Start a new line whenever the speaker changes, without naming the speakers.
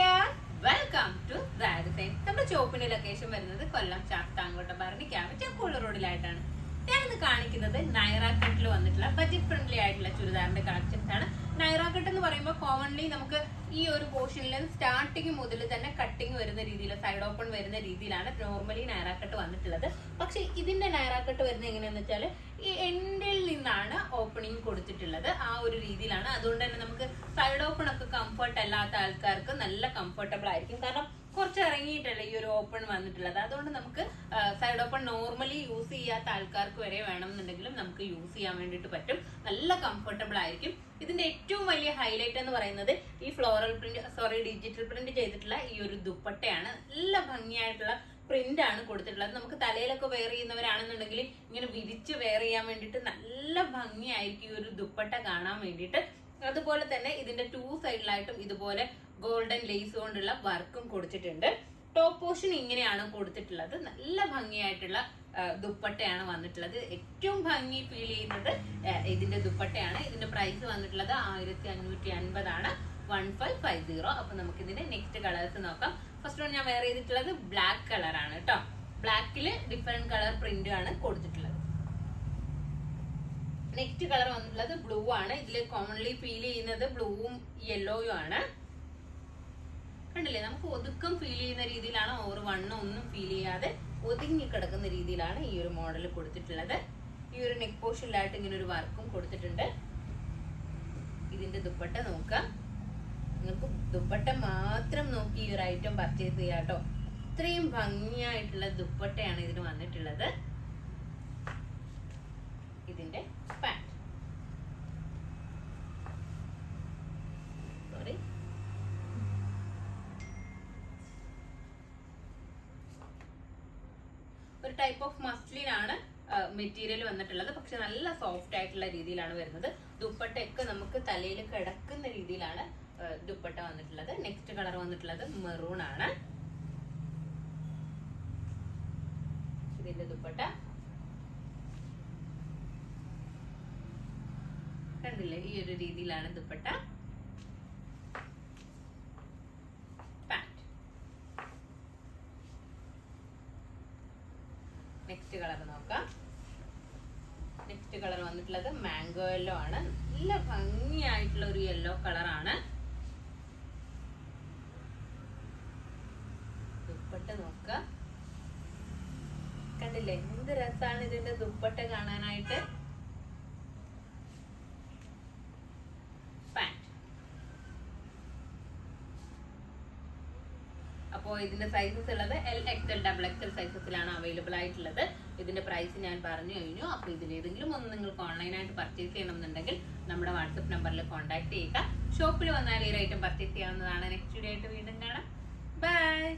Welcome to ദാരിസൈൻ. നമ്മുടെ ഷോപ്പിന്റെ location വരുന്നത് കൊല്ലം ചാത്താങ്കോട്ട ഭരണി ക്യാമറ്റ റോഡിലായിട്ടാണ്. ഞാനിന്ന് കാണിക്കുന്നത് നൈറ കട്ടിൽ വന്നിട്ടുള്ള ബഡ്ജറ്റ് ഫ്രണ്ട്ലി ആയിട്ടുള്ള ചുരിദാറിന്റെ കളക്ഷൻസ് ആണ്. നൈറ കട്ട് എന്ന് പറയുമ്പോൾ കോമൺലി നമുക്ക് ഈ ഒരു പോർഷനിൽ സ്റ്റാർട്ടിങ് മുതൽ തന്നെ കട്ടിങ് വരുന്ന രീതിയിൽ സൈഡ് ഓപ്പൺ വരുന്ന രീതിയിലാണ് നോർമലി നൈറ കട്ട് വന്നിട്ടുള്ളത്. പക്ഷെ ഇതിന്റെ നൈറ കട്ട് വരുന്നത് എങ്ങനെയാന്ന് വെച്ചാൽ ഈ എൻഡിൽ നിന്നാണ് ഓപ്പണിങ് കൊടുത്തിട്ടുള്ളത്. ആ ഒരു രീതിയിലാണ്. അതുകൊണ്ട് തന്നെ നമുക്ക് സൈഡ് ഓപ്പൺ ഒക്കെ കംഫർട്ട് അല്ലാത്ത ആൾക്കാർക്ക് നല്ല കംഫർട്ടബിൾ ആയിരിക്കും. കാരണം കുറച്ച് ഇറങ്ങിയിട്ടല്ലേ ഈ ഒരു ഓപ്പൺ വന്നിട്ടുള്ളത്. അതുകൊണ്ട് നമുക്ക് സൈഡ് ഓപ്പൺ നോർമലി യൂസ് ചെയ്യാത്ത ആൾക്കാർക്ക് വരെ വേണമെന്നുണ്ടെങ്കിലും നമുക്ക് യൂസ് ചെയ്യാൻ വേണ്ടിയിട്ട് പറ്റും. നല്ല കംഫർട്ടബിൾ ആയിരിക്കും. ഇതിന്റെ ഏറ്റവും വലിയ ഹൈലൈറ്റ് എന്ന് പറയുന്നത് ഈ ഫ്ലോറൽ പ്രിന്റ് ഡിജിറ്റൽ പ്രിന്റ് ചെയ്തിട്ടുള്ള ഈ ഒരു ദുപ്പട്ടയാണ്. നല്ല ഭംഗിയായിട്ടുള്ള പ്രിന്റ് ആണ് കൊടുത്തിട്ടുള്ളത്. നമുക്ക് തലയിലൊക്കെ വെയർ ചെയ്യുന്നവരാണെന്നുണ്ടെങ്കിൽ ഇങ്ങനെ വിരിച്ച് വെയർ ചെയ്യാൻ വേണ്ടിയിട്ട് നല്ല ഭംഗിയായിരിക്കും ഈ ഒരു ദുപ്പട്ട കാണാൻ വേണ്ടിയിട്ട്. അതുപോലെ തന്നെ ഇതിന്റെ ടു സൈഡിലായിട്ടും ഇതുപോലെ ഗോൾഡൻ ലേസ് കൊണ്ടുള്ള വർക്കും കൊടുത്തിട്ടുണ്ട്. ടോപ്പ് പോർഷൻ ഇങ്ങനെയാണ് കൊടുത്തിട്ടുള്ളത്. നല്ല ഭംഗിയായിട്ടുള്ള ദുപ്പട്ടയാണ് വന്നിട്ടുള്ളത്. ഏറ്റവും ഭംഗി ഫീൽ ചെയ്യുന്നത് ഇതിന്റെ ദുപ്പട്ടയാണ്. ഇതിന്റെ പ്രൈസ് വന്നിട്ടുള്ളത് 1550 ആണ്, 1550. അപ്പൊ നമുക്ക് ഇതിന്റെ നെക്സ്റ്റ് കളേഴ്സ് നോക്കാം. ഫസ്റ്റ് വൺ ഞാൻ വെയർ ചെയ്തിട്ടുള്ളത് ബ്ലാക്ക് കളറാണ് കേട്ടോ. ബ്ലാക്കില് ഡിഫറെന്റ് കളർ പ്രിന്റ് ആണ് കൊടുത്തിട്ടുള്ളത്. നെക്സ്റ്റ് കളർ വന്നിട്ടുള്ളത് ബ്ലൂ ആണ്. ഇതില് കോമൺലി ഫീൽ ചെയ്യുന്നത് ബ്ലൂവും യെല്ലോയും ആണ്. കണ്ടില്ലേ, നമുക്ക് ഒതുക്കം ഫീൽ ചെയ്യുന്ന രീതിയിലാണ്. ഓവർ വണ്ണം ഒന്നും ഫീൽ ചെയ്യാതെ ഒതുങ്ങി കിടക്കുന്ന രീതിയിലാണ് ഈ ഒരു മോഡൽ കൊടുത്തിട്ടുള്ളത്. ഈ ഒരു നെക്ക് പോർഷനിലായിട്ട് ഇങ്ങനെ ഒരു വർക്കും കൊടുത്തിട്ടുണ്ട്. ഇതിന്റെ ദുപ്പട്ട നോക്കാം. നിങ്ങൾക്ക് ദുപ്പട്ട മാത്രം നോക്കി ഈ ഒരു ഐറ്റം പർച്ചേസ് ചെയ്യാം കേട്ടോ. ഇത്രയും ഭംഗിയായിട്ടുള്ള ദുപ്പട്ടയാണ് ഇതിന് വന്നിട്ടുള്ളത്. ഇതിന്റെ പാന്റ് ഒരു ടൈപ്പ് ഓഫ് മസ്ലിൻ ആണ് മെറ്റീരിയൽ വന്നിട്ടുള്ളത്. പക്ഷെ നല്ല സോഫ്റ്റ് ആയിട്ടുള്ള രീതിയിലാണ് വരുന്നത്. ദുപ്പട്ടയൊക്കെ നമുക്ക് തലയിൽ കിടക്കുന്ന രീതിയിലാണ് ദുപ്പട്ട വന്നിട്ടുള്ളത്. നെക്സ്റ്റ് കളർ വന്നിട്ടുള്ളത് മെറൂൺ ആണ്. ഇതിന്റെ ദുപ്പട്ട കണ്ടില്ലേ, ഈ ഒരു രീതിയിലാണ് ദുപ്പട്ട. പാന്റ് നെക്സ്റ്റ് കളർ നോക്കാം. നെക്സ്റ്റ് കളർ വന്നിട്ടുള്ളത് മാംഗോ യെല്ലോ ആണ്. നല്ല ഭംഗിയായിട്ടുള്ള ഒരു യെല്ലോ കളറാണ്. ദുപ്പട്ട നോക്കാം. കണ്ടില്ലേ, എന്ത് രസാണ് ഇതിന്റെ ദുപ്പട്ട കാണാനായിട്ട്. അപ്പോൾ ഇതിന്റെ സൈസസ് ഉള്ളത് LXL, XXL സൈസസിലാണ് അവൈലബിൾ ആയിട്ടുള്ളത്. ഇതിന്റെ പ്രൈസ് ഞാൻ പറഞ്ഞു കഴിഞ്ഞു. അപ്പോൾ ഇതിൽ ഏതെങ്കിലും ഒന്ന് നിങ്ങൾക്ക് ഓൺലൈനായിട്ട് പർച്ചേസ് ചെയ്യണമെന്നുണ്ടെങ്കിൽ നമ്മുടെ വാട്സപ്പ് നമ്പറിൽ കോൺടാക്ട് ചെയ്യുക. ഷോപ്പിൽ വന്നാൽ ഈ ഐറ്റം പർച്ചേസ് ചെയ്യാവുന്നതാണ്. നെക്സ്റ്റ് വീഡിയോ ആയിട്ട് വീണ്ടും കാണാം. ബൈ.